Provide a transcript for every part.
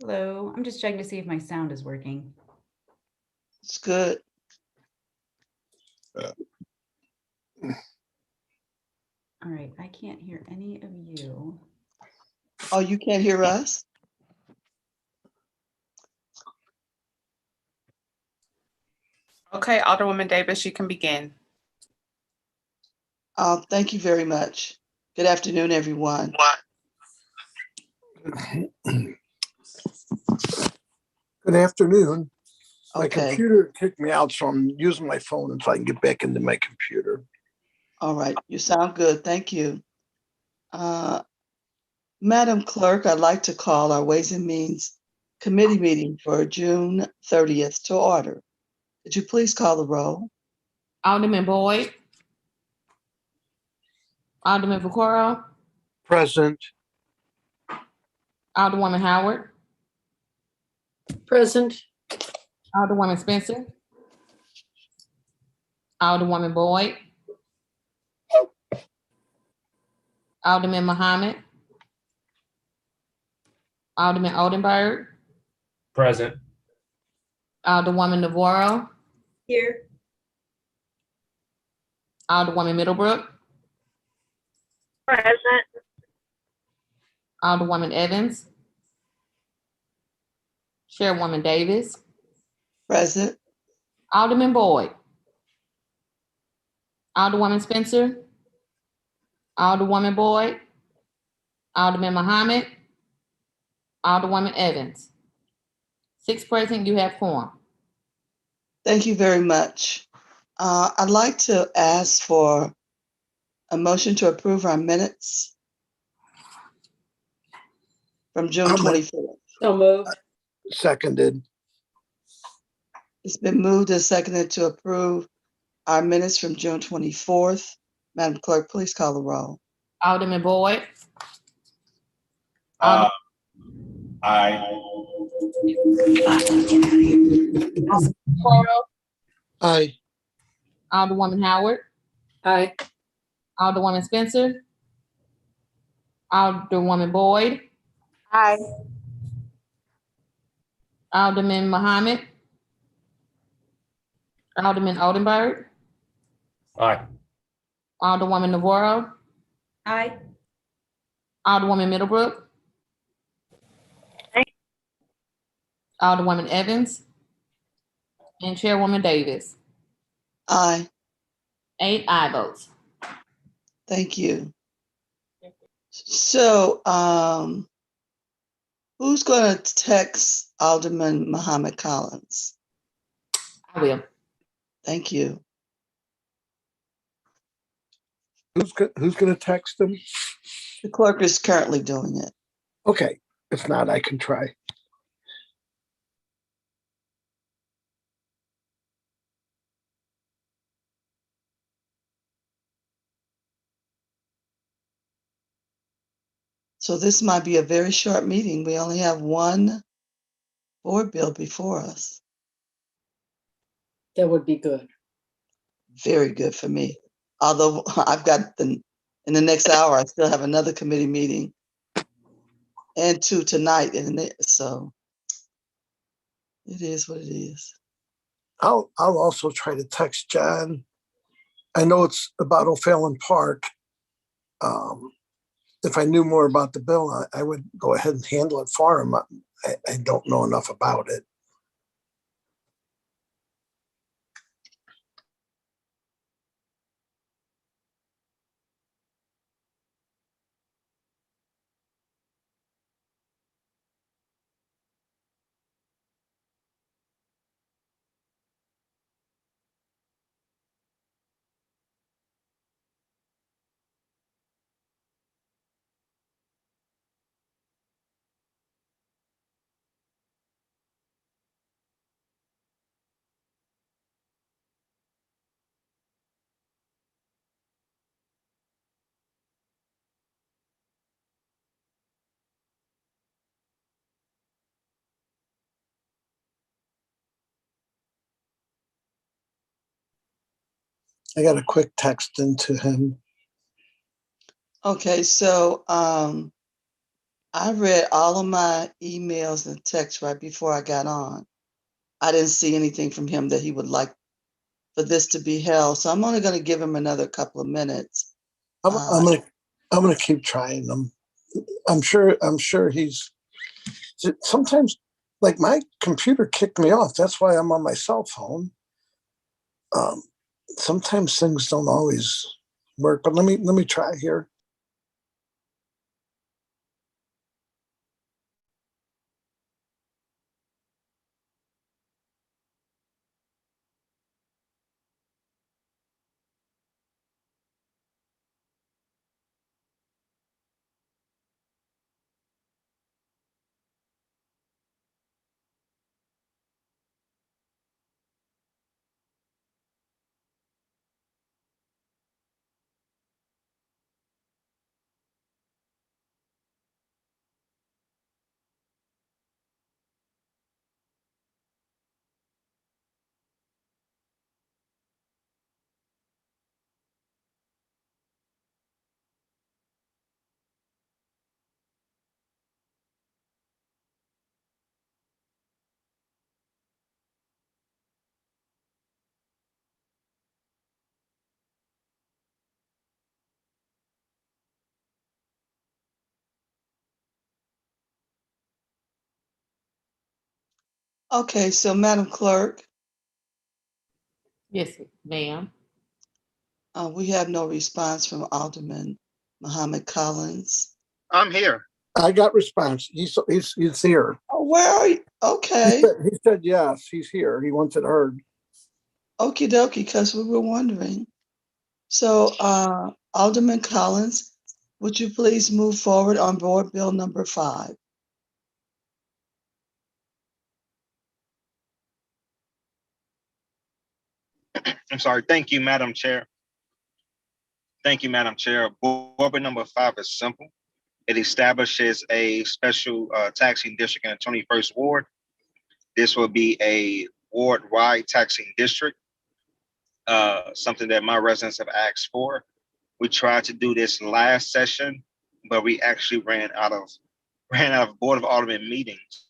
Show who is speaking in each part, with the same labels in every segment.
Speaker 1: Hello, I'm just checking to see if my sound is working.
Speaker 2: It's good.
Speaker 1: All right, I can't hear any of you.
Speaker 2: Oh, you can't hear us?
Speaker 3: Okay, Alderwoman Davis, you can begin.
Speaker 2: Thank you very much. Good afternoon, everyone.
Speaker 4: Good afternoon. My
Speaker 2: Okay,
Speaker 4: computer kicked me out, so I'm using my phone until I can get back into my computer.
Speaker 2: all right. You sound good. Thank you. Madam Clerk, I'd like to call our Ways and Means Committee meeting for June 30th to order. Could you please call the roll?
Speaker 5: Alderman Boyd. Alderman Vaccaro.
Speaker 4: Present.
Speaker 5: Alderwoman Howard.
Speaker 6: Present.
Speaker 5: Alderwoman Spencer. Alderwoman Boyd. Alderman Muhammad. Alderman Oldenburg.
Speaker 7: Present.
Speaker 5: Alderwoman Navarro.
Speaker 1: Here.
Speaker 5: Alderwoman Middlebrook.
Speaker 6: Present.
Speaker 5: Alderwoman Evans. Chairwoman Davis.
Speaker 2: Present.
Speaker 5: Alderman Boyd. Alderwoman Spencer. Alderwoman Boyd. Alderman Muhammad. Alderwoman Evans. 6 present, you have quorum.
Speaker 2: Thank you very much. I'd like to ask for a motion to approve our minutes from June
Speaker 4: I'll make-
Speaker 2: 24th.
Speaker 6: So moved.
Speaker 4: Seconded.
Speaker 2: It's been moved and seconded to approve our minutes from June 24th. Madam Clerk, please call the roll.
Speaker 5: Alderman Boyd.
Speaker 7: Aye.
Speaker 5: Vaccaro.
Speaker 4: Aye.
Speaker 5: Alderwoman Howard.
Speaker 6: Aye.
Speaker 5: Alderwoman Spencer. Alderwoman Boyd.
Speaker 6: Aye.
Speaker 5: Alderman Muhammad. Alderman Oldenburg.
Speaker 7: Aye.
Speaker 5: Alderwoman Navarro.
Speaker 1: Aye.
Speaker 5: Alderwoman Middlebrook.
Speaker 6: Aye.
Speaker 5: Alderwoman Evans. And Chairwoman Davis.
Speaker 2: Aye,
Speaker 5: 8 aye votes.
Speaker 2: thank you. So, who's going to text Alderman Muhammad Collins?
Speaker 5: I will.
Speaker 2: Thank you.
Speaker 4: Who's going to text them?
Speaker 2: The clerk is currently doing it.
Speaker 4: Okay. If not, I can try.
Speaker 2: So this might be a very short meeting. We only have one board bill before us.
Speaker 6: That would be good.
Speaker 2: Very good for me. Although I've got in the next hour, I still have another committee meeting and 2 tonight. So it is what it is.
Speaker 4: I'll also try to text John. I know it's about O'Fallon Park. If I knew more about the bill, I would go ahead and handle it for him. I don't know enough about it. I got a quick text into him.
Speaker 2: Okay, so I read all of my emails and texts right before I got on. I didn't see anything from him that he would like for this to be held. So I'm only going to give him another couple of minutes.
Speaker 4: I'm gonna keep trying them. I'm sure he's sometimes, like, my computer kicked me off. That's why I'm on my cell phone. Sometimes things don't always work, but let me try here.
Speaker 2: Okay, so Madam Clerk,
Speaker 5: Yes, ma'am.
Speaker 2: we have no response from Alderman Muhammad Collins.
Speaker 8: I'm here.
Speaker 4: I got response. He's here.
Speaker 2: Oh, where are you? Okay.
Speaker 4: He said yes, he's here. He wants it heard.
Speaker 2: Okie dokie, because we were wondering. So, Alderman Collins, would you please move forward on Board Bill number 5?
Speaker 8: I'm sorry. Thank you, Madam Chair. Thank you, Madam Chair. Board Bill number 5 is simple. It establishes a special taxing district in the 21st Ward. This will be a ward-wide taxing district, something that my residents have asked for. We tried to do this last session, but we actually ran out of Board of Aldermen meetings.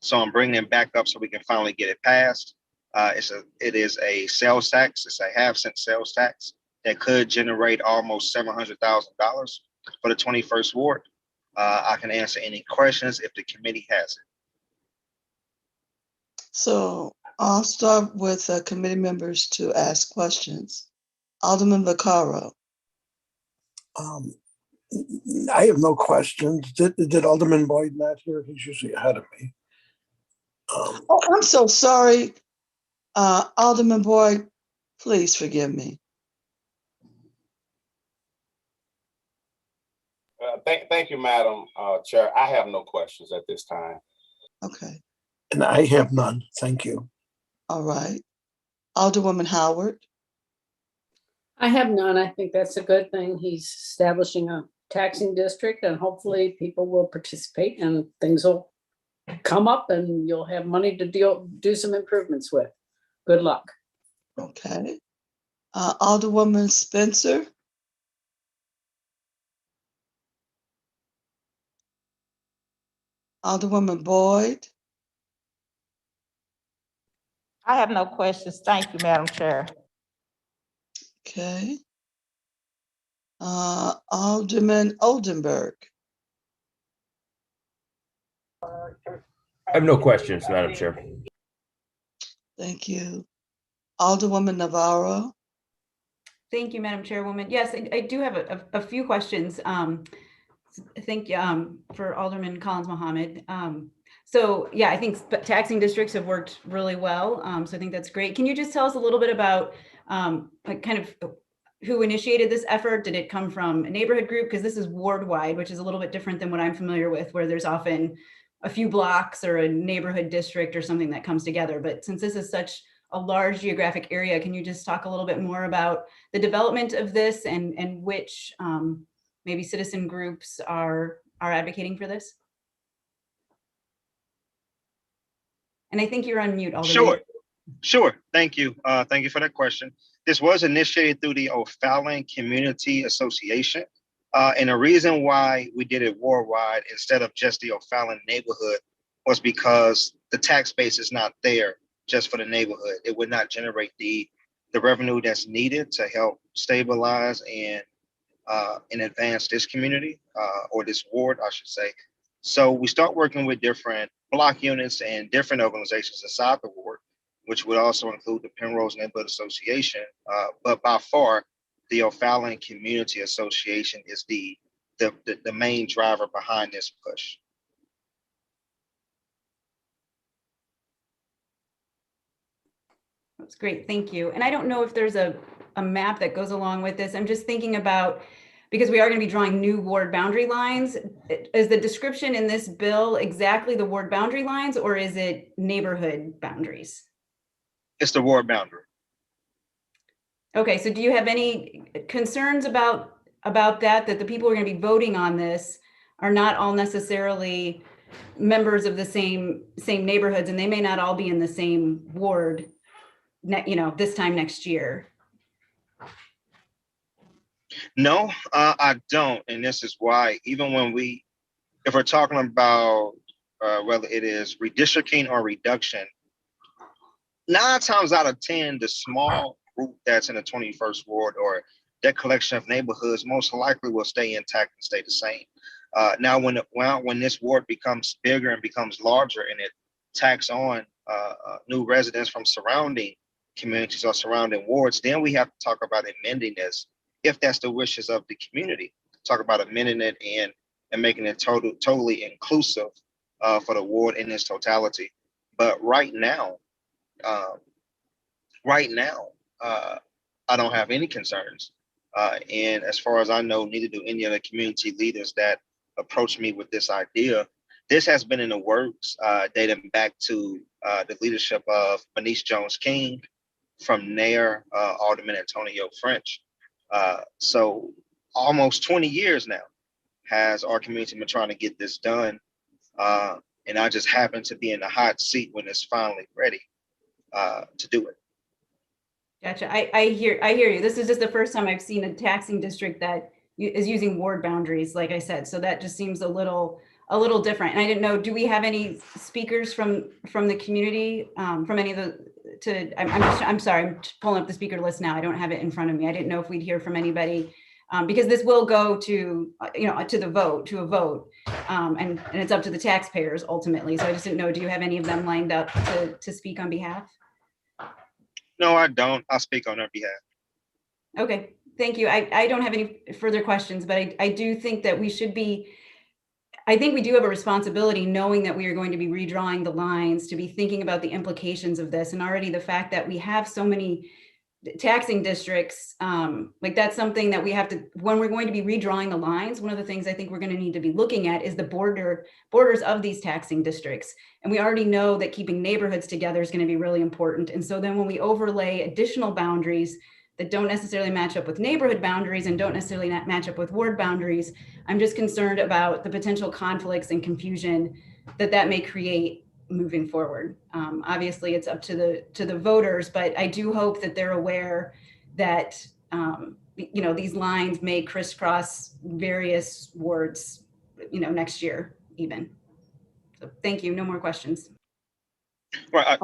Speaker 8: So I'm bringing it back up so we can finally get it passed. It is a sales tax. It's a half-cent sales tax that could generate almost $700,000 for the 21st Ward. I can answer any questions if the committee has it.
Speaker 2: So I'll start with committee members to ask questions. Alderman Vaccaro.
Speaker 4: I have no questions. Did Alderman Boyd not here? He's usually ahead of me.
Speaker 2: Oh, I'm so sorry. Alderman Boyd, please forgive me.
Speaker 9: Thank you, Madam Chair. I have no questions at this time.
Speaker 2: Okay.
Speaker 4: And I have none. Thank you.
Speaker 2: All right. Alderwoman Howard.
Speaker 6: I have none. I think that's a good thing. He's establishing a taxing district and hopefully people will participate and things will come up and you'll have money to do some improvements with. Good luck.
Speaker 2: Okay. Alderwoman Spencer. Alderwoman Boyd.
Speaker 10: I have no questions. Thank you, Madam Chair.
Speaker 2: Okay. Alderman Oldenburg.
Speaker 7: I have no questions, Madam Chair.
Speaker 2: Thank you. Alderwoman Navarro.
Speaker 1: Thank you, Madam Chairwoman. Yes, I do have a few questions. Thank you for Alderman Collins Mohammed. So yeah, I think taxing districts have worked really well. So I think that's great. Can you just tell us a little bit about like kind of who initiated this effort? Did it come from a neighborhood group? Because this is ward-wide, which is a little bit different than what I'm familiar with, where there's often a few blocks or a neighborhood district or something that comes together. But since this is such a large geographic area, can you just talk a little bit more about the development of this and which maybe citizen groups are advocating for this? And I think you're on mute, Alderman.
Speaker 8: Sure. Thank you. Thank you for that question. This was initiated through the O'Fallon Community Association. And the reason why we did it ward-wide instead of just the O'Fallon neighborhood was because the tax base is not there just for the neighborhood. It would not generate the revenue that's needed to help stabilize and advance this community or this ward, I should say. So we start working with different block units and different organizations inside the ward, which would also include the Penrose Neighborhood Association. But by far, the O'Fallon Community Association is the main driver behind this push.
Speaker 1: That's great, thank you. And I don't know if there's a map that goes along with this. I'm just thinking about, because we are going to be drawing new ward boundary lines. Is the description in this bill exactly the ward boundary lines, or is it neighborhood boundaries?
Speaker 8: It's the ward boundary.
Speaker 1: Okay, so do you have any concerns about that the people who are going to be voting on this are not all necessarily members of the same neighborhoods, and they may not all be in the same ward, this time next year?
Speaker 8: No, I don't. And this is why, even when if we're talking about whether it is redistricting or reduction, 9 times out of 10, the small group that's in the 21st ward or that collection of neighborhoods most likely will stay intact and stay the same. Now, when this ward becomes bigger and becomes larger and it tacks on new residents from surrounding communities or surrounding wards, then we have to talk about amending this if that's the wishes of the community. Talk about amending it and making it totally inclusive for the ward in its totality. But right now, I don't have any concerns. And as far as I know, neither do any of the community leaders that approached me with this idea. This has been in the works dating back to the leadership of Manish Jones-King, from there, Alderman Antonio French. So almost 20 years now has our community been trying to get this done. And I just happen to be in the hot seat when it's finally ready to do it.
Speaker 1: Gotcha. I hear you. This is just the first time I've seen a taxing district that is using ward boundaries, like I said. So that just seems a little different. And I didn't know, do we have any speakers from the community, from any of I'm sorry, I'm pulling up the speaker list now. I don't have it in front of me. I didn't know if we'd hear from anybody, because this will go to a vote, and it's up to the taxpayers ultimately. So I just didn't know, do you have any of them lined up to speak on behalf?
Speaker 8: No, I don't. I'll speak on their behalf.
Speaker 1: Okay, thank you. I don't have any further questions, but I do think that I think we do have a responsibility, knowing that we are going to be redrawing the lines, to be thinking about the implications of this. And already the fact that we have so many taxing districts, like that's something that we have to, when we're going to be redrawing the lines, one of the things I think we're going to need to be looking at is the borders of these taxing districts. And we already know that keeping neighborhoods together is going to be really important. And so then when we overlay additional boundaries that don't necessarily match up with neighborhood boundaries and don't necessarily match up with ward boundaries, I'm just concerned about the potential conflicts and confusion that may create moving forward. Obviously, it's up to the voters, but I do hope that they're aware that these lines may crisscross various wards, next year even. So thank you. No more questions.
Speaker 8: Right.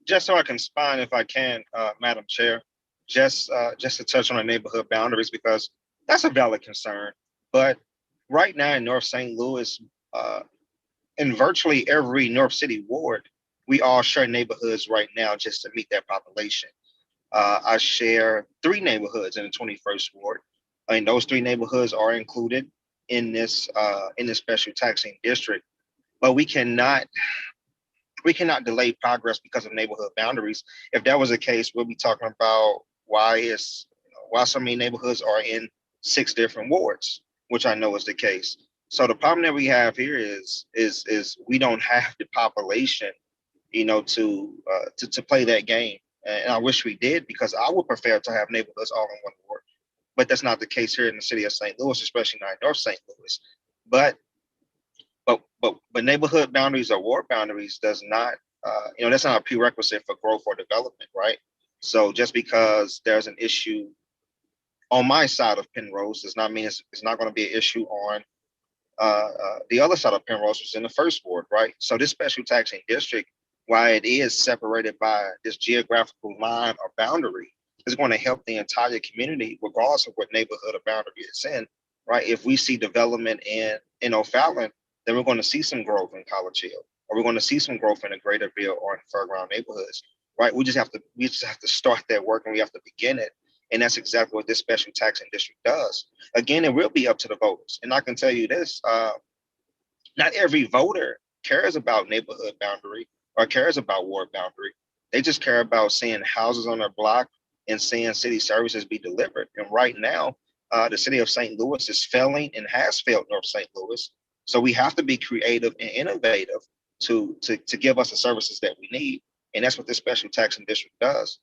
Speaker 8: Just so I can respond, if I can, Madam Chair, just to touch on the neighborhood boundaries, because that's a valid concern. But right now in North St. Louis, in virtually every North City ward, we all share neighborhoods right now just to meet that population. I share 3 neighborhoods in the 21st ward. I mean, those 3 neighborhoods are included in this special taxing district, but we cannot delay progress because of neighborhood boundaries. If that was the case, we'll be talking about why so many neighborhoods are in 6 different wards, which I know is the case. So the problem that we have here is we don't have the population, to play that game. And I wish we did, because I would prefer to have neighborhoods all in one ward. But that's not the case here in the city of St. Louis, especially not in North St. Louis. But neighborhood boundaries or ward boundaries does not, that's not a prerequisite for growth or development, right? So just because there's an issue on my side of Penrose does not mean it's not going to be an issue on the other side of Penrose, was in the first ward, right? So this special taxing district, while it is separated by this geographical line or boundary, is going to help the entire community, regardless of what neighborhood or boundary it's in, right? If we see development in O'Fallon, then we're going to see some growth in College Hill, or we're going to see some growth in the Greaterville or in Fairground neighborhoods, right? We just have to start that work, and we have to begin it. And that's exactly what this special taxing district does. Again, it will be up to the voters. And I can tell you this, not every voter cares about neighborhood boundary or cares about ward boundary. They just care about seeing houses on their block and seeing city services be delivered. And right now, the city of St. Louis is failing and has failed North St. Louis. So we have to be creative and innovative to give us the services that we need. And that's what this special taxing district does.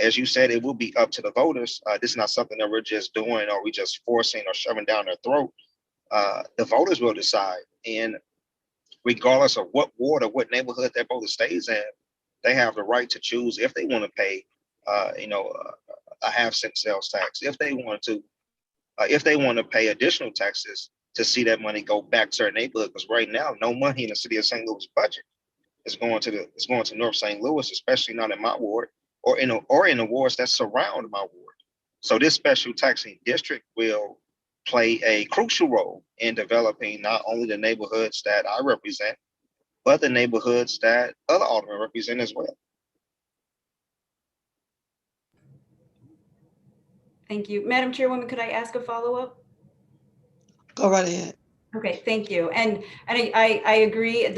Speaker 8: As you said, it will be up to the voters. This is not something that we're just doing or we just forcing or shoving down their throat. The voters will decide. And regardless of what ward or what neighborhood that voter stays in, they have the right to choose if they want to pay, a half-cent sales tax, if they want to pay additional taxes to see that money go back to their neighborhood. Because right now, no money in the city of St. Louis budget is going to North St. Louis, especially not in my ward or in the wards that surround my ward. So this special taxing district will play a crucial role in developing not only the neighborhoods that I represent, but the neighborhoods that other aldermen represent as well.
Speaker 1: Thank you. Madam Chairwoman, could I ask a follow-up?
Speaker 2: Go right ahead.
Speaker 1: Okay, thank you. And I agree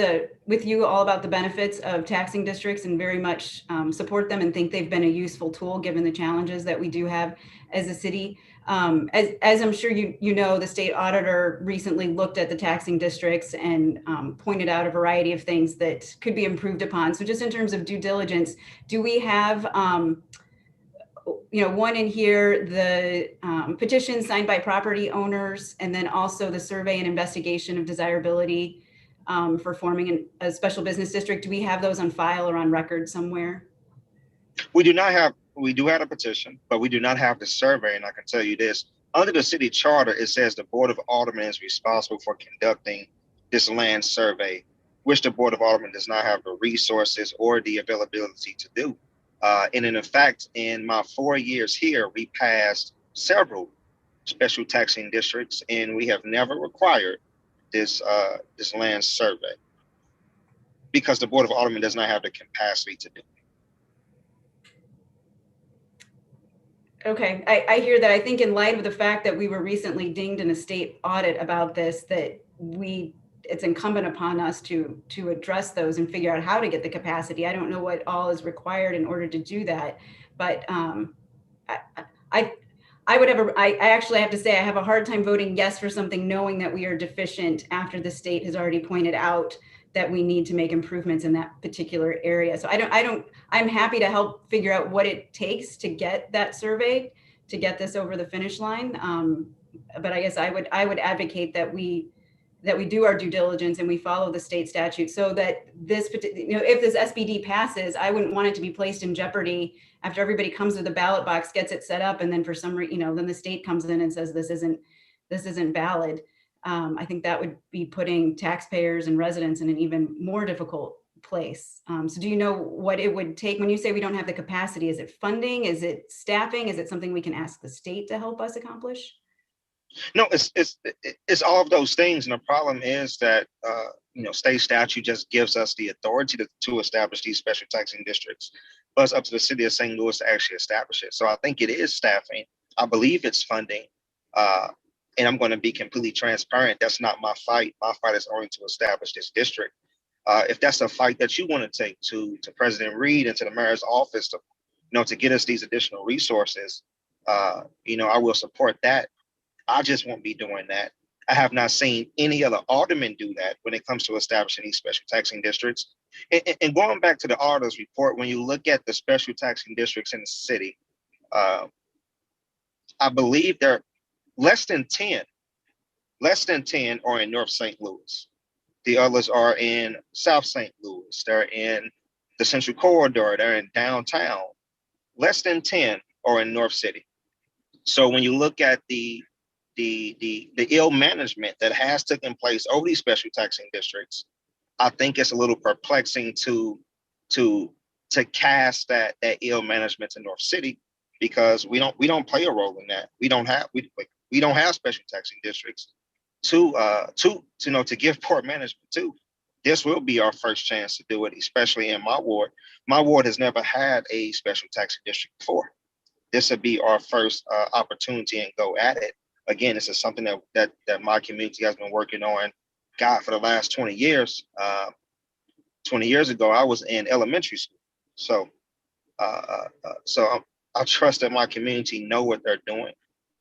Speaker 1: with you all about the benefits of taxing districts and very much support them and think they've been a useful tool given the challenges that we do have as a city. As I'm sure you know, the state auditor recently looked at the taxing districts and pointed out a variety of things that could be improved upon. So just in terms of due diligence, do we have one in here, the petition signed by property owners, and then also the survey and investigation of desirability for forming a special business district? Do we have those on file or on record somewhere?
Speaker 8: We do have a petition, but we do not have the survey. And I can tell you this, under the city charter, it says the Board of Aldermen is responsible for conducting this land survey, which the Board of Aldermen does not have the resources or the availability to do. And in fact, in my 4 years here, we passed several special taxing districts, and we have never required this land survey because the Board of Aldermen does not have the capacity to do it.
Speaker 1: Okay, I hear that. I think in light of the fact that we were recently dinged in a state audit about this, that it's incumbent upon us to address those and figure out how to get the capacity. I don't know what all is required in order to do that, but I actually have to say I have a hard time voting yes for something knowing that we are deficient after the state has already pointed out that we need to make improvements in that particular area. So I'm happy to help figure out what it takes to get that survey, to get this over the finish line. But I guess I would advocate that we do our due diligence and we follow the state statute so that this, if this SBD passes, I wouldn't want it to be placed in jeopardy after everybody comes to the ballot box, gets it set up, and then for some reason, then the state comes in and says this isn't valid. I think that would be putting taxpayers and residents in an even more difficult place. So do you know what it would take when you say we don't have the capacity? Is it funding? Is it staffing? Is it something we can ask the state to help us accomplish?
Speaker 8: No, it's all of those things. And the problem is that, state statute just gives us the authority to establish these special taxing districts, but it's up to the city of St. Louis to actually establish it. So I think it is staffing. I believe it's funding. And I'm going to be completely transparent. That's not my fight. My fight is only to establish this district. If that's a fight that you want to take to President Reed and to the mayor's office to get us these additional resources, I will support that. I just won't be doing that. I have not seen any other aldermen do that when it comes to establishing these special taxing districts. And going back to the auditor's report, when you look at the special taxing districts in the city, I believe they're less than 10 are in North St. Louis. The others are in South St. Louis. They're in the Central Corridor. They're in downtown. Less than 10 are in North City. So when you look at the ill management that has taken place over these special taxing districts, I think it's a little perplexing to cast that ill management to North City, because we don't play a role in that. We don't have special taxing districts to give poor management to. This will be our first chance to do it, especially in my ward. My ward has never had a special taxing district before. This would be our first opportunity and go at it. Again, this is something that my community has been working on, God, for the last 20 years. 20 years ago, I was in elementary school. So I trust that my community know what they're doing.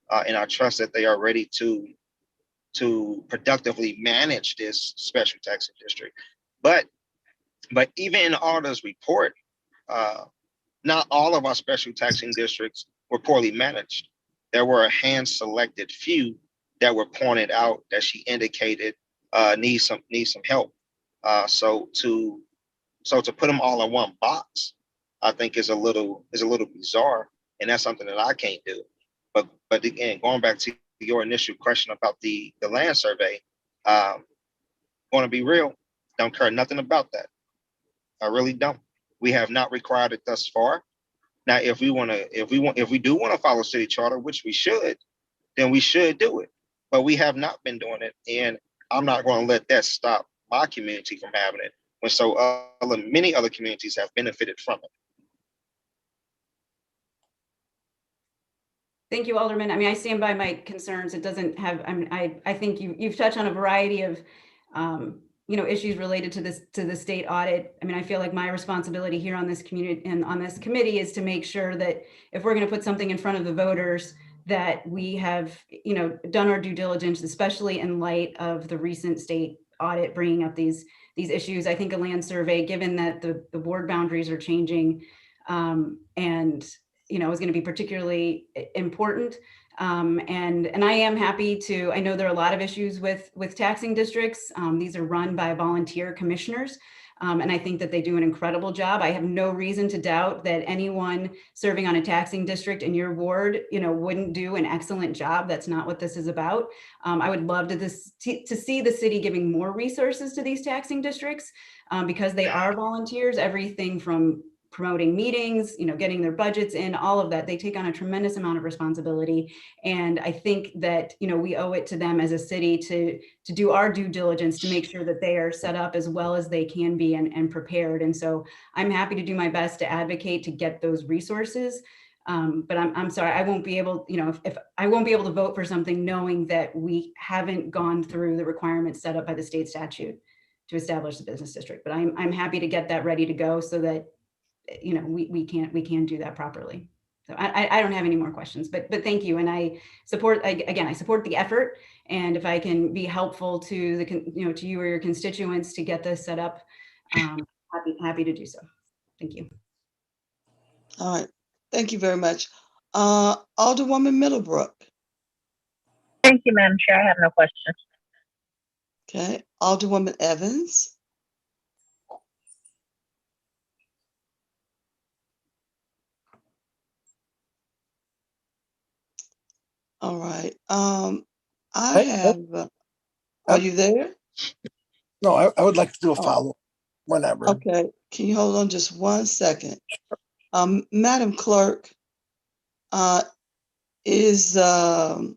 Speaker 8: And I trust that they are ready to productively manage this special taxing district. But even in the auditor's report, not all of our special taxing districts were poorly managed. There were a hand-selected few that were pointed out that she indicated need some help. So to put them all in one box, I think is a little bizarre, and that's something that I can't do. But again, going back to your initial question about the land survey, going to be real, don't care nothing about that. I really don't. We have not required it thus far. Now, if we do want to follow city charter, which we should, then we should do it. But we have not been doing it, and I'm not going to let that stop my community from having it, when many other communities have benefited from it.
Speaker 1: Thank you, Alderman. I mean, I stand by my concerns. It doesn't have, I think you've touched on a variety of, issues related to the state audit. I mean, I feel like my responsibility here on this community and on this committee is to make sure that if we're going to put something in front of the voters, that we have, done our due diligence, especially in light of the recent state audit bringing up these issues. I think a land survey, given that the ward boundaries are changing, and is going to be particularly important. And I am happy to, I know there are a lot of issues with taxing districts. These are run by volunteer commissioners. And I think that they do an incredible job. I have no reason to doubt that anyone serving on a taxing district in your ward, wouldn't do an excellent job. That's not what this is about. I would love to see the city giving more resources to these taxing districts, because they are volunteers. Everything from promoting meetings, getting their budgets in, all of that. They take on a tremendous amount of responsibility. And I think that, we owe it to them as a city to do our due diligence to make sure that they are set up as well as they can be and prepared. And so I'm happy to do my best to advocate to get those resources. But I'm sorry, I won't be able, if I won't be able to vote for something knowing that we haven't gone through the requirements set up by the state statute to establish the business district. But I'm happy to get that ready to go so that we can do that properly. So I don't have any more questions, but thank you. And I support the effort. And if I can be helpful to to you or your constituents to get this set up, happy to do so. Thank you.
Speaker 2: All right. Thank you very much. Alderwoman Middlebrook.
Speaker 10: Thank you, Madam Chair. I have no questions.
Speaker 2: Okay. Alderwoman Evans. All right. I have, are you there?
Speaker 4: No, I would like to do a follow whenever.
Speaker 2: Okay. Can you hold on just 1 second? Madam Clerk, is our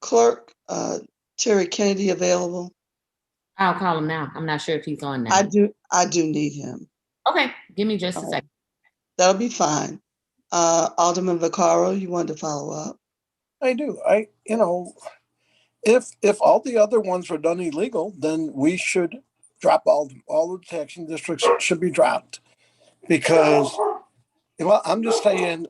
Speaker 2: clerk, Terry Kennedy, available?
Speaker 5: I'll call him now. I'm not sure if he's on now.
Speaker 2: I do need him.
Speaker 5: Okay, give me just a second.
Speaker 2: That'll be fine. Alderman Vaccaro, you wanted to follow up?
Speaker 4: I do. If all the other ones were done illegal, then we should drop all the taxing districts should be dropped, because I'm just saying,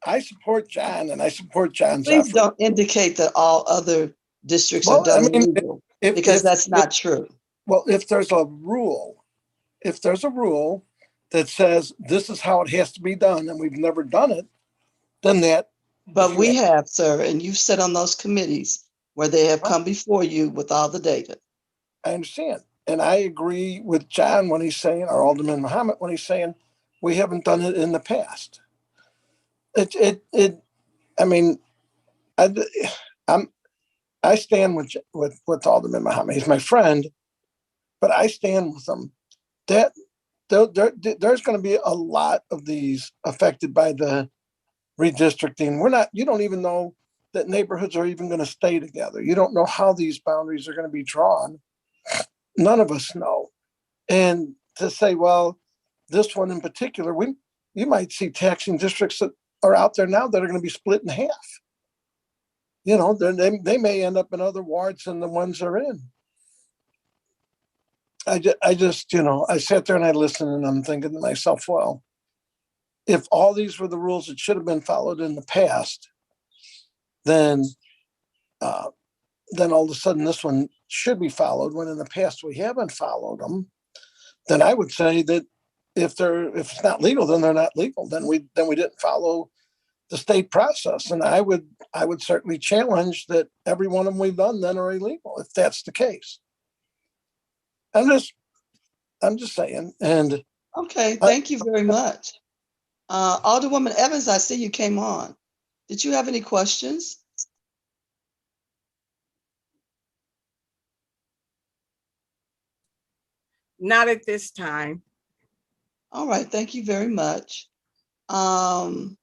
Speaker 4: I support John and I support John's
Speaker 2: Please
Speaker 4: effort.
Speaker 2: don't indicate that all other districts are done illegal, because that's not true.
Speaker 4: Well, if there's a rule that says this is how it has to be done, and we've never done it, then that.
Speaker 2: But we have, sir, and you've sat on those committees where they have come before you with all the data.
Speaker 4: I understand. And I agree with John when he's saying, or Alderman Muhammad when he's saying, we haven't done it in the past. I mean, I stand with Alderman Muhammad. He's my friend, but I stand with him. That there's going to be a lot of these affected by the redistricting. You don't even know that neighborhoods are even going to stay together. You don't know how these boundaries are going to be drawn. None of us know. And to say, well, this one in particular, you might see taxing districts that are out there now that are going to be split in half. You know, they may end up in other wards than the ones they're in. I just, you know, I sat there and I listened and I'm thinking to myself, well, if all these were the rules that should have been followed in the past, then all of a sudden this one should be followed when in the past we haven't followed them. Then I would say that if it's not legal, then they're not legal. Then we didn't follow the state process. And I would certainly challenge that every one of them we've done then are illegal if that's the case. I'm just saying. And
Speaker 2: Okay, thank you very much. Alderwoman Evans, I see you came on. Did you have any questions?
Speaker 11: Not at this time.
Speaker 2: All right, thank you very much. Mr.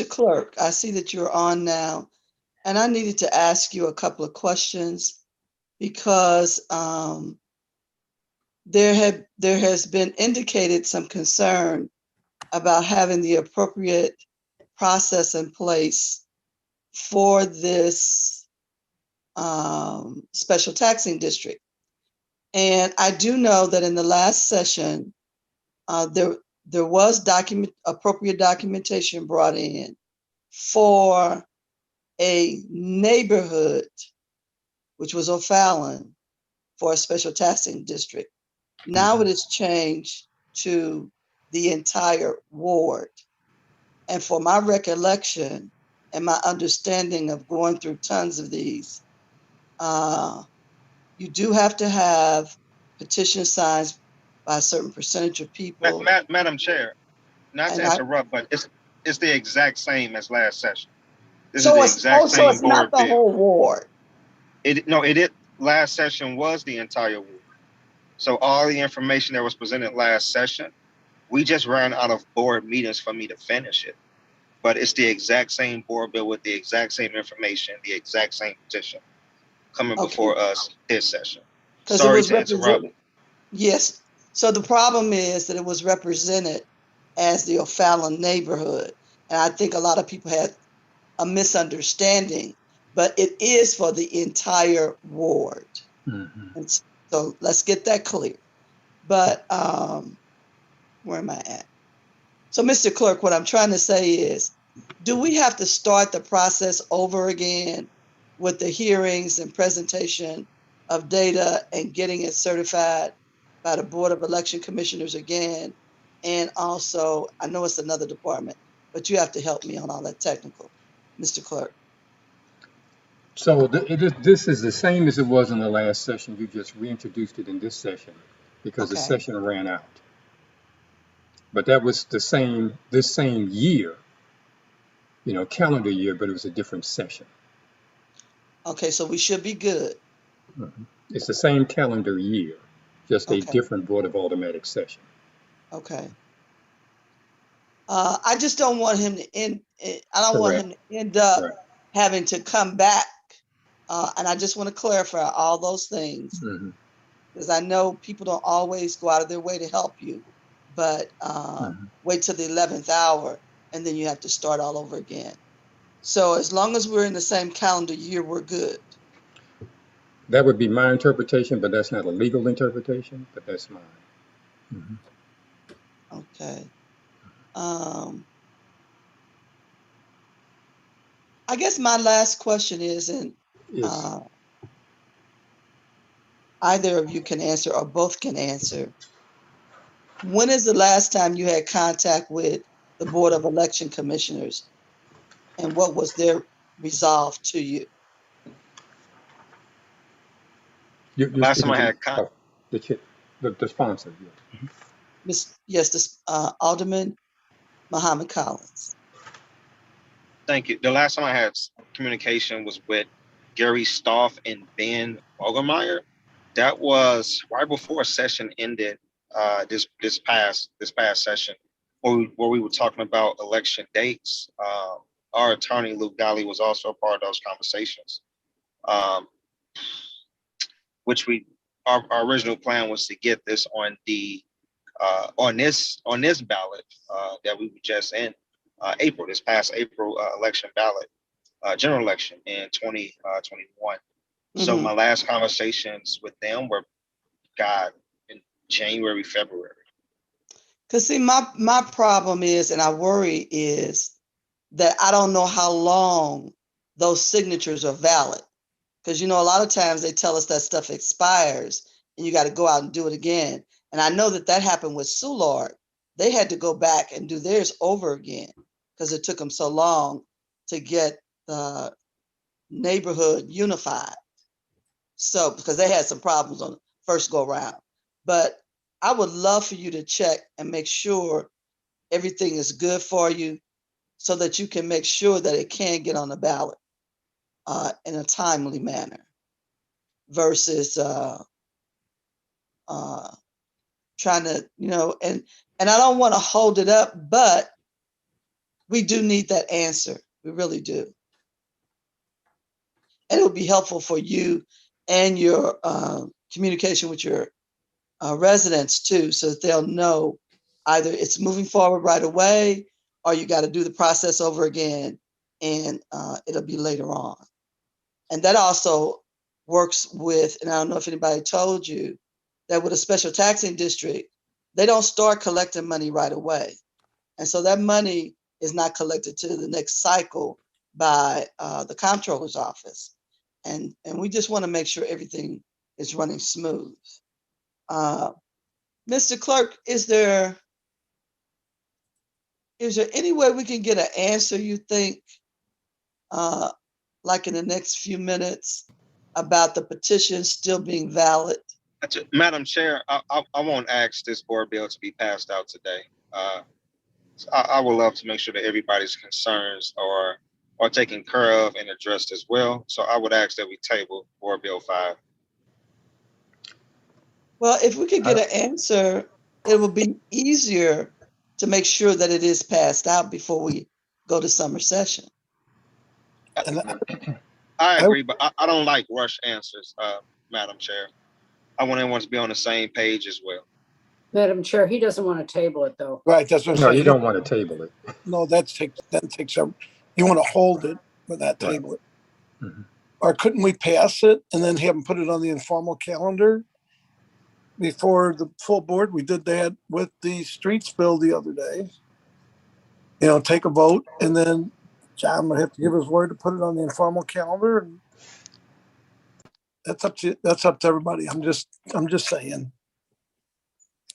Speaker 2: Clerk, I see that you're on now, and I needed to ask you a couple of questions because there has been indicated some concern about having the appropriate process in place for this special taxing district. And I do know that in the last session, there was appropriate documentation brought in for a neighborhood, which was O'Fallon, for a special taxing district. Now it has changed to the entire ward. And for my recollection and my understanding of going through tons of these, you do have to have petition signs by a certain percentage of people.
Speaker 8: Madam Chair, not to interrupt, but it's the exact same as last session. This is the exact same
Speaker 2: so it's not
Speaker 8: board
Speaker 2: the whole ward.
Speaker 8: Last session was the entire ward. So all the information that was presented last session, we just ran out of board meetings for me to finish it. But it's the exact same board bill with the exact same information, the exact same petition coming before us this session. Sorry to interrupt.
Speaker 2: Yes. So the problem is that it was represented as the O'Fallon neighborhood. And I think a lot of people had a misunderstanding, but it is for the entire ward. And so let's get that clear. But where am I at? So Mr. Clerk, what I'm trying to say is, do we have to start the process over again with the hearings and presentation of data and getting it certified by the Board of Election Commissioners again? And also, I know it's another department, but you have to help me on all that technical, Mr. Clerk.
Speaker 12: So this is the same as it was in the last session. You just reintroduced it in this session because the session ran out. But that was this same year, you know, calendar year, but it was a different session.
Speaker 2: Okay, so we should be good.
Speaker 12: It's the same calendar year, just a different Board of Automatic session.
Speaker 2: Okay. I just don't want him to end. I don't want him to end up having to come back. And I just want to clarify all those things because I know people don't always go out of their way to help you, but wait till the 11th hour and then you have to start all over again. So as long as we're in the same calendar year, we're good.
Speaker 12: That would be my interpretation, but that's not a legal interpretation, but that's mine.
Speaker 2: Okay. I guess my last question is, and either of you can answer or both can answer. When is the last time you had contact with the Board of Election Commissioners and what was their resolve to you?
Speaker 8: Last time I had contact.
Speaker 12: The sponsor,
Speaker 2: Yes, Alderman Muhammad Collins.
Speaker 8: Thank you. The last time I had communication was with Gary Stoff and Ben Ogermeyer. That was right before session ended. This past session, where we were talking about election dates. Our attorney Luke Dolly was also a part of those conversations. Which our original plan was to get this on the on this ballot that we were just in this past April election ballot, general election in 2021. So my last conversations with them were in January, February.
Speaker 2: Because see, my problem is, and I worry is that I don't know how long those signatures are valid. Because, you know, a lot of times they tell us that stuff expires and you got to go out and do it again. And I know that happened with Soulard. They had to go back and do theirs over again because it took them so long to get the neighborhood unified. So, because they had some problems on the first go round. But I would love for you to check and make sure everything is good for you so that you can make sure that it can get on the ballot in a timely manner versus trying to, you know, and I don't want to hold it up, but we do need that answer. We really do. And it would be helpful for you and your communication with your residents too, so that they'll know either it's moving forward right away or you got to do the process over again and it'll be later on. And that also works with, and I don't know if anybody told you, that with a special taxing district, they don't start collecting money right away. And so that money is not collected to the next cycle by the comptroller's office. And we just want to make sure everything is running smooth. Mr. Clerk, is there any way we can get an answer, you think, like in the next few minutes, about the petition still being valid?
Speaker 8: Madam Chair, I won't ask this board bill to be passed out today. I would love to make sure that everybody's concerns are taken care of and addressed as well. So I would ask that we table Board Bill 5.
Speaker 2: Well, if we could get an answer, it will be easier to make sure that it is passed out before we go to summer session.
Speaker 8: I agree, but I don't like rush answers, Madam Chair. I want everyone to be on the same page as well.
Speaker 6: Madam Chair, he doesn't want to table it though.
Speaker 4: Right, that's what I'm
Speaker 12: No,
Speaker 4: saying.
Speaker 12: you don't want to table it.
Speaker 4: No, that takes some, you want to hold it, but not table it.
Speaker 12: Mm-hmm.
Speaker 4: Or couldn't we pass it and then have them put it on the informal calendar before the full board? We did that with the streets bill the other day. You know, take a vote and then John would have to give his word to put it on the informal calendar. And that's up to everybody. I'm just saying.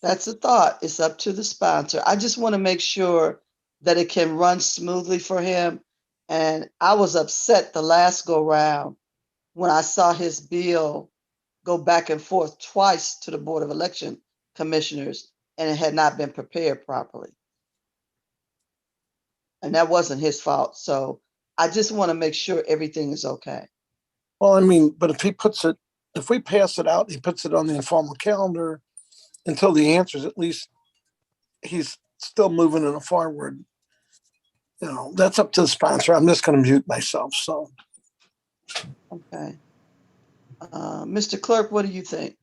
Speaker 2: That's the thought. It's up to the sponsor. I just want to make sure that it can run smoothly for him. And I was upset the last go round when I saw his bill go back and forth twice to the Board of Election Commissioners and it had not been prepared properly. And that wasn't his fault. So I just want to make sure everything is okay.
Speaker 4: Well, I mean, but if we pass it out, he puts it on the informal calendar until the answers, at least he's still moving in a forward. You know, that's up to the sponsor. I'm just going to mute myself. So,
Speaker 2: okay. Mr. Clerk, what do you think?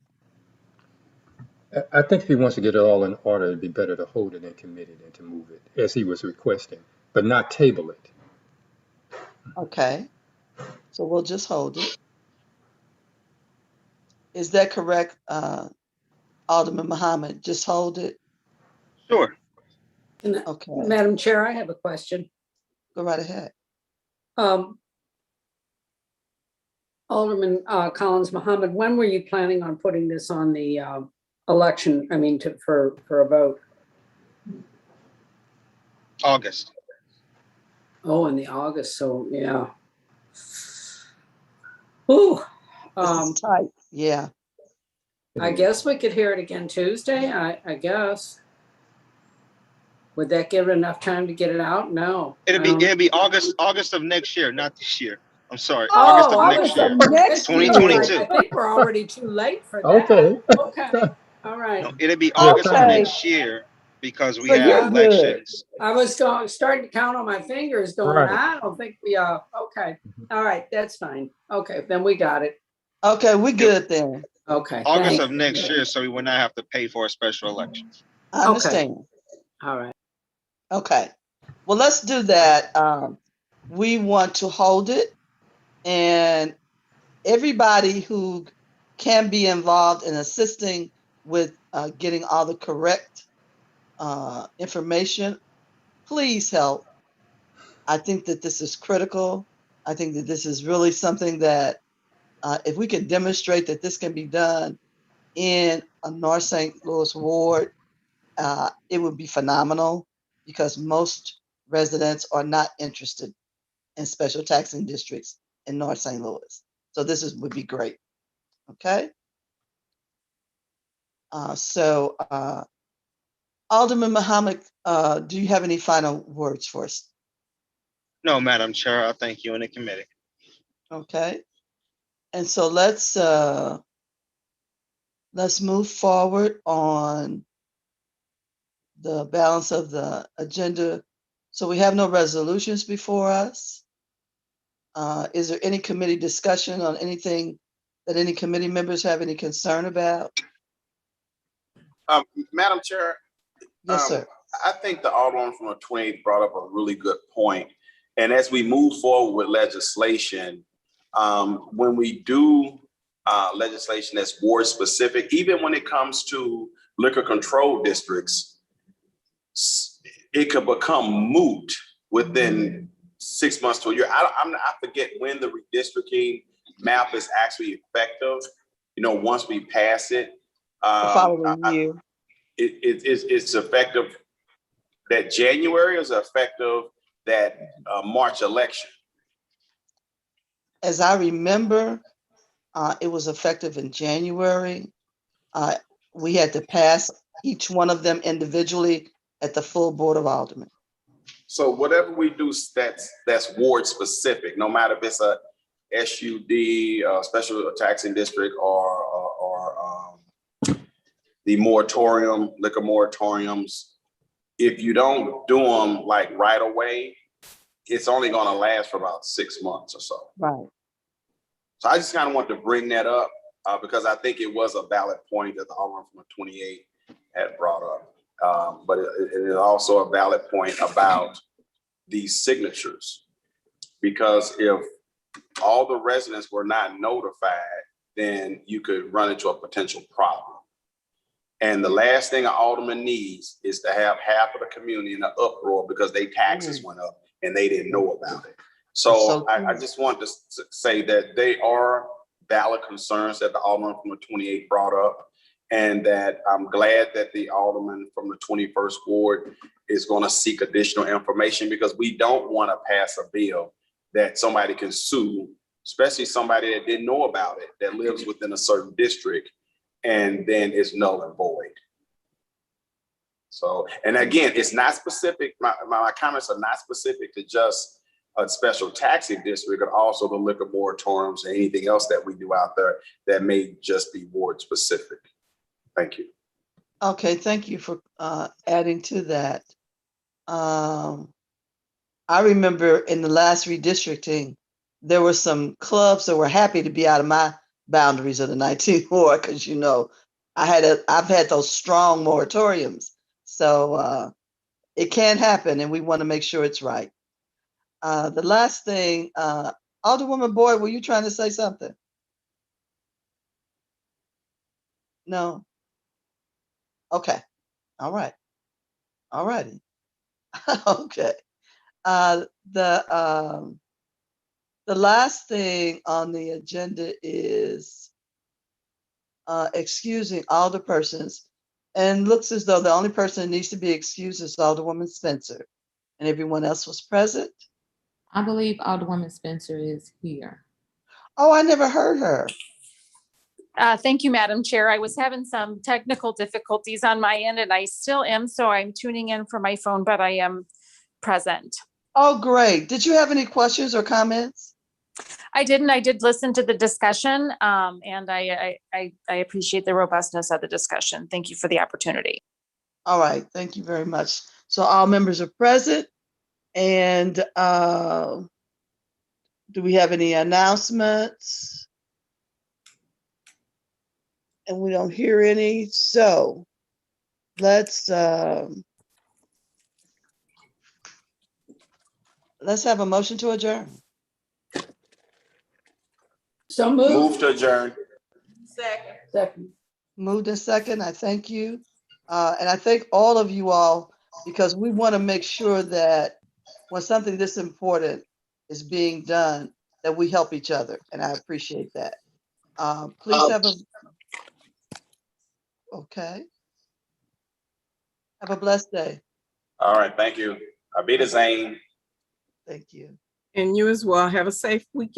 Speaker 12: I think if he wants to get it all in order, it'd be better to hold it in committee than to move it, as he was requesting, but not table it.
Speaker 2: Okay. So we'll just hold it. Is that correct, Alderman Muhammad? Just hold it?
Speaker 8: Sure.
Speaker 2: Okay.
Speaker 6: Madam Chair, I have a question.
Speaker 2: Go right ahead.
Speaker 6: Alderman Collins Muhammad, when were you planning on putting this on the election, for a vote?
Speaker 8: August.
Speaker 6: Oh, in the August, so yeah. Ooh.
Speaker 2: Tight. Yeah.
Speaker 6: I guess we could hear it again Tuesday, I guess. Would that give enough time to get it out? No.
Speaker 8: It'll be August of next year, not this year. I'm sorry,
Speaker 6: Oh,
Speaker 8: August of
Speaker 6: August
Speaker 8: next year,
Speaker 6: of next year.
Speaker 8: 2022.
Speaker 6: I think we're already too late for that.
Speaker 12: Okay.
Speaker 6: Okay, all right.
Speaker 8: No, it'll be
Speaker 12: Yeah,
Speaker 8: August of
Speaker 12: fine.
Speaker 8: next year because we
Speaker 2: So
Speaker 8: have
Speaker 2: you're good.
Speaker 8: elections.
Speaker 6: I was starting to count on my fingers going,
Speaker 12: Right.
Speaker 6: I don't think we, okay. All right, that's fine. Okay, then we got it.
Speaker 2: Okay, we good then.
Speaker 6: Okay.
Speaker 8: August
Speaker 6: thanks.
Speaker 8: of next year, so we will not have to pay for a special election.
Speaker 2: I understand.
Speaker 6: All right.
Speaker 2: Okay. Well, let's do that. We want to hold it, and everybody who can be involved in assisting with getting all the correct information, please help. I think that this is critical. I think that this is really something that if we can demonstrate that this can be done in a North St. Louis ward, it would be phenomenal because most residents are not interested in special taxing districts in North St. Louis. So this would be great. Okay. Alderman Muhammad, do you have any final words for us?
Speaker 8: No, Madam Chair, I thank you and the committee.
Speaker 2: Okay. And so let's move forward on the balance of the agenda. So we have no resolutions before us. Is there any committee discussion on anything that any committee members have any concern about?
Speaker 9: Madam Chair.
Speaker 2: Yes, sir.
Speaker 9: I think the Alderman from the 28th brought up a really good point. And as we move forward with legislation, when we do legislation that's ward specific, even when it comes to liquor control districts, it could become moot within 6 months to a year. I forget when the redistricting map is actually effective. Once we pass it,
Speaker 2: The following year.
Speaker 9: It's effective that January, is effective that March election.
Speaker 2: As I remember, it was effective in January. We had to pass each one of them individually at the full Board of Aldermen.
Speaker 9: So whatever we do, that's ward specific, no matter if it's a SUD, special taxing district, or the moratorium, liquor moratoriums. If you don't do them like right away, it's only going to last for about 6 months or so.
Speaker 2: Right.
Speaker 9: So I just kind of want to bring that up because I think it was a valid point that the Alderman from the 28 had brought up. But it is also a valid point about these signatures, because if all the residents were not notified, then you could run into a potential problem. And the last thing an alderman needs is to have half of the community in an uproar because their taxes went up and they didn't know about it. So I just want to say that they are valid concerns that the alderman from the 28 brought up, and that I'm glad that the alderman from the 21st ward is going to seek additional information, because we don't want to pass a bill that somebody can sue, especially somebody that didn't know about it, that lives within a certain district, and then it's null and void. So, and again, it's not specific. My comments are not specific to just a special taxing district, but also the liquor moratoriums and anything else that we do out there that may just be ward specific. Thank you.
Speaker 2: Okay, thank you for adding to that. I remember in the last redistricting, there were some clubs that were happy to be out of my boundaries of the 19th ward, because I've had those strong moratoriums. So it can happen, and we want to make sure it's right. The last thing, Alderwoman Boyd, were you trying to say something? No. Okay. All right. All righty. Okay. The last thing on the agenda is excusing alderpersons, and looks as though the only person that needs to be excused is Alderwoman Spencer, and everyone else was present.
Speaker 5: I believe Alderwoman Spencer is here.
Speaker 2: Oh, I never heard her.
Speaker 13: Thank you, Madam Chair. I was having some technical difficulties on my end and I still am, so I'm tuning in from my phone, but I am present.
Speaker 2: Oh, great. Did you have any questions or comments?
Speaker 13: I didn't. I did listen to the discussion, and I appreciate the robustness of the discussion. Thank you for the opportunity.
Speaker 2: All right, thank you very much. So all members are present. And do we have any announcements? And we don't hear any. So let's have a motion to adjourn.
Speaker 6: So moved.
Speaker 9: Move to adjourn.
Speaker 6: Second.
Speaker 2: Moved and second. I thank you. And I thank all of you all because we want to make sure that when something this important is being done, that we help each other. And I appreciate that. Please have a blessed day.
Speaker 9: All right, thank you. Abida Zane.
Speaker 2: Thank you.
Speaker 11: And you as well. Have a safe weekend.